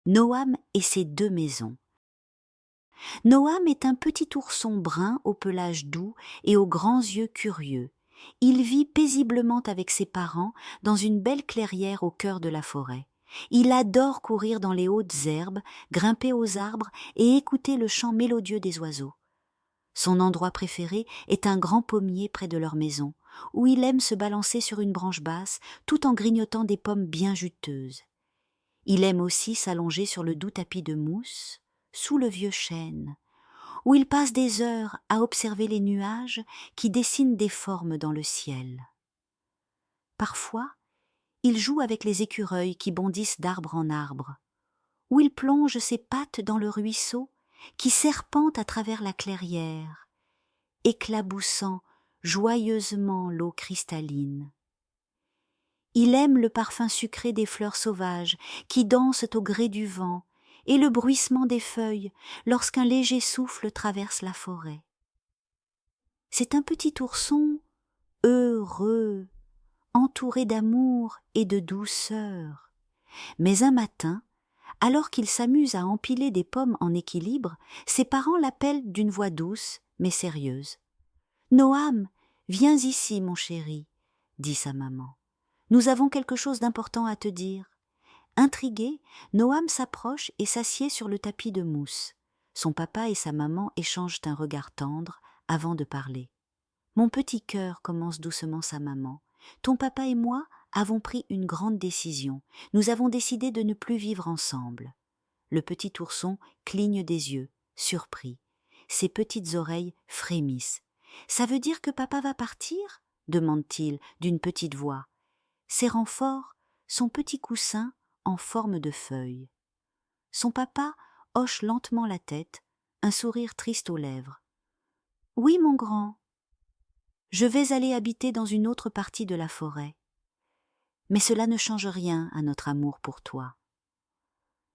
Noam et ses deux maisons. Noam est un petit ourson brun au pelage doux et aux grands yeux curieux. Il vit paisiblement avec ses parents dans une belle clairière au cœur de la forêt. Il adore courir dans les hautes herbes, grimper aux arbres et écouter le chant mélodieux des oiseaux. Son endroit préféré est un grand pommier près de leur maison, où il aime se balancer sur une branche basse tout en grignotant des pommes bien juteuses. Il aime aussi s'allonger sur le doux tapis de mousse, sous le vieux chêne, où il passe des heures à observer les nuages qui dessinent des formes dans le ciel. Parfois, il joue avec les écureuils qui bondissent d'arbre en arbre, où il plonge ses pattes dans le ruisseau qui serpente à travers la clairière, éclaboussant joyeusement l'eau cristalline. Il aime le parfum sucré des fleurs sauvages qui dansent au gré du vent et le bruissement des feuilles lorsqu'un léger souffle traverse la forêt. C'est un petit ourson heureux, entouré d'amour et de douceur. Mais un matin, alors qu'il s'amuse à empiler des pommes en équilibre, ses parents l'appellent d'une voix douce mais sérieuse. « Noam, viens ici, mon chéri, » dit sa maman. « Nous avons quelque chose d'important à te dire. » Intrigué, Noam s'approche et s'assied sur le tapis de mousse. Son papa et sa maman échangent un regard tendre avant de parler. « Mon petit cœur, » commence doucement sa maman, « ton papa et moi avons pris une grande décision. Nous avons décidé de ne plus vivre ensemble. » Le petit ourson cligne des yeux, surpris. Ses petites oreilles frémissent. « Ça veut dire que papa va partir ?» demande-t-il d'une petite voix, serrant fort son petit coussin en forme de feuille. Son papa hoche lentement la tête, un sourire triste aux lèvres. « Oui, mon grand, je vais aller habiter dans une autre partie de la forêt. Mais cela ne change rien à notre amour pour toi. »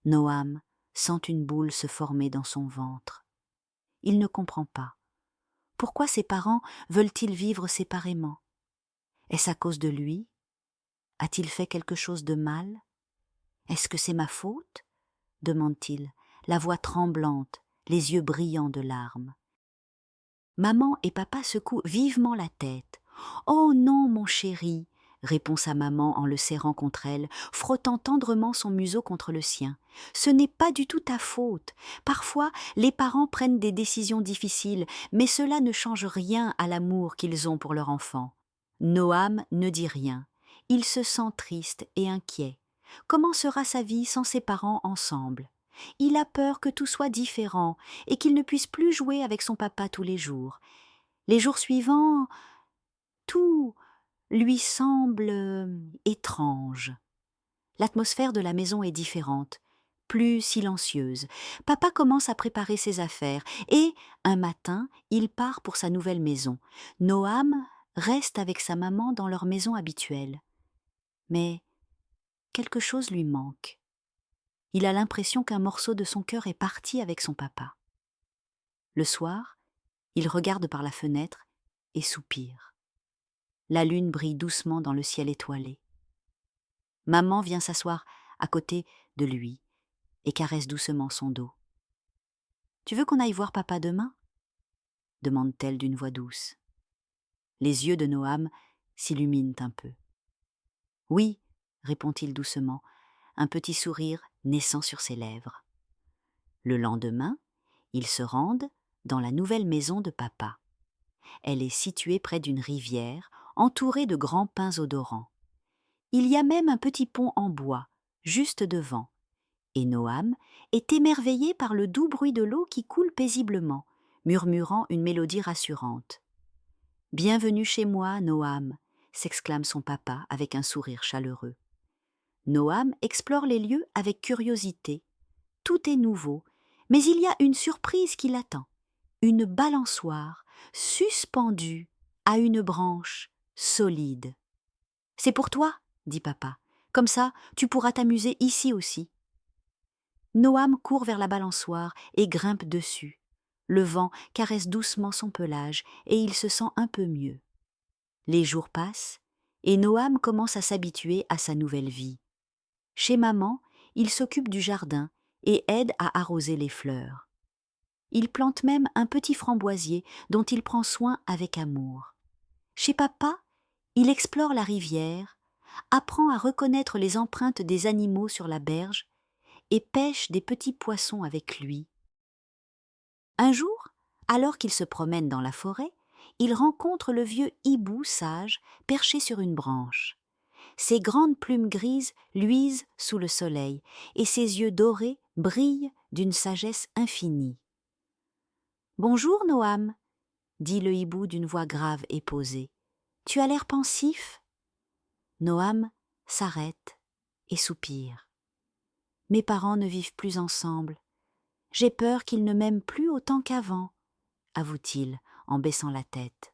Noam sent une boule se former dans son ventre. Il ne comprend pas. Pourquoi ses parents veulent-ils vivre séparément? Est-ce à cause de lui? A-t-il fait quelque chose de mal? Est-ce que c'est ma faute? Demande-t-il, la voix tremblante, les yeux brillants de larmes. Maman et papa secouent vivement la tête. « Oh non, mon chéri !» répond sa maman en le serrant contre elle, frottant tendrement son museau contre le sien. « Ce n'est pas du tout ta faute. Parfois, les parents prennent des décisions difficiles, mais cela ne change rien à l'amour qu'ils ont pour leur enfant. » Noam ne dit rien. Il se sent triste et inquiet. Comment sera sa vie sans ses parents ensemble? Il a peur que tout soit différent et qu'il ne puisse plus jouer avec son papa tous les jours. Les jours suivants, tout lui semble étrange. L'atmosphère de la maison est différente, plus silencieuse. Papa commence à préparer ses affaires et, un matin, il part pour sa nouvelle maison. Noam reste avec sa maman dans leur maison habituelle. Mais quelque chose lui manque. Il a l'impression qu'un morceau de son cœur est parti avec son papa. Le soir, il regarde par la fenêtre et soupire. La lune brille doucement dans le ciel étoilé. Maman vient s'asseoir à côté de lui et caresse doucement son dos. « Tu veux qu'on aille voir papa demain ?» demande-t-elle d'une voix douce. Les yeux de Noam s'illuminent un peu. « Oui, » répond-il doucement, un petit sourire naissant sur ses lèvres. Le lendemain, ils se rendent dans la nouvelle maison de papa. Elle est située près d'une rivière, entourée de grands pins odorants. Il y a même un petit pont en bois, juste devant, et Noam est émerveillé par le doux bruit de l'eau qui coule paisiblement, murmurant une mélodie rassurante. « Bienvenue chez moi, Noam !» s'exclame son papa avec un sourire chaleureux. Noam explore les lieux avec curiosité. Tout est nouveau, mais il y a une surprise qui l'attend. Une balançoire suspendue à une branche solide. « C'est pour toi !» dit papa. « Comme ça, tu pourras t'amuser ici aussi. » Noam court vers la balançoire et grimpe dessus. Le vent caresse doucement son pelage et il se sent un peu mieux. Les jours passent et Noam commence à s'habituer à sa nouvelle vie. Chez maman, il s'occupe du jardin et aide à arroser les fleurs. Il plante même un petit framboisier dont il prend soin avec amour. Chez papa, il explore la rivière, apprend à reconnaître les empreintes des animaux sur la berge et pêche des petits poissons avec lui. Un jour, alors qu'il se promène dans la forêt, il rencontre le vieux hibou sage perché sur une branche. Ses grandes plumes grises luisent sous le soleil et ses yeux dorés brillent d'une sagesse infinie. « Bonjour, Noam, » dit le hibou d'une voix grave et posée. « Tu as l'air pensif ?» Noam s'arrête et soupire. « Mes parents ne vivent plus ensemble. J'ai peur qu'ils ne m'aiment plus autant qu'avant, » avoue-t-il en baissant la tête.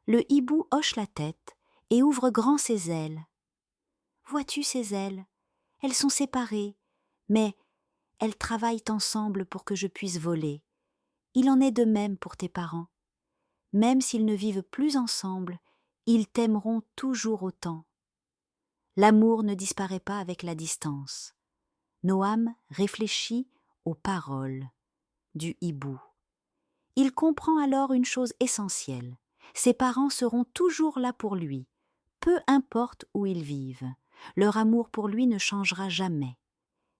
Le hibou hoche la tête et ouvre grand ses ailes. « Vois-tu ces ailes? Elles sont séparées, mais elles travaillent ensemble pour que je puisse voler. Il en est de même pour tes parents. Même s'ils ne vivent plus ensemble, ils t'aimeront toujours autant. L'amour ne disparaît pas avec la distance. » Noam réfléchit aux paroles du hibou. Il comprend alors une chose essentielle. Ses parents seront toujours là pour lui, peu importe où ils vivent. Leur amour pour lui ne changera jamais.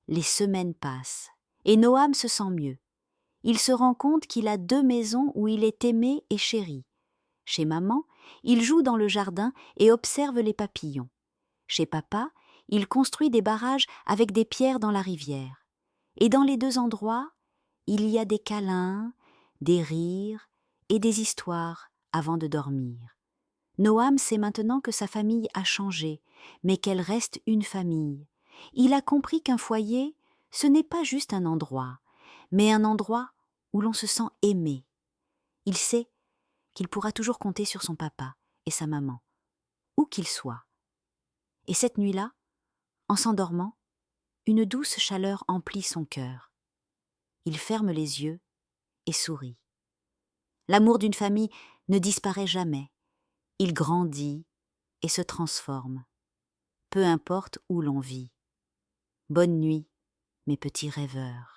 Les semaines passent, et Noam se sent mieux. Il se rend compte qu'il a 2 maisons où il est aimé et chéri. Chez maman, il joue dans le jardin et observe les papillons. Chez papa, il construit des barrages avec des pierres dans la rivière. Et dans les 2 endroits, il y a des câlins, des rires et des histoires avant de dormir. Noam sait maintenant que sa famille a changé, mais qu'elle reste une famille. Il a compris qu'un foyer, ce n'est pas juste un endroit, mais un endroit où l'on se sent aimé. Il sait qu'il pourra toujours compter sur son papa et sa maman, où qu'ils soient. Et cette nuit-là, en s'endormant, une douce chaleur emplit son cœur. Il ferme les yeux et sourit. L'amour d'une famille ne disparaît jamais. Il grandit et se transforme. Peu importe où l'on vit. Bonne nuit, mes petits rêveurs.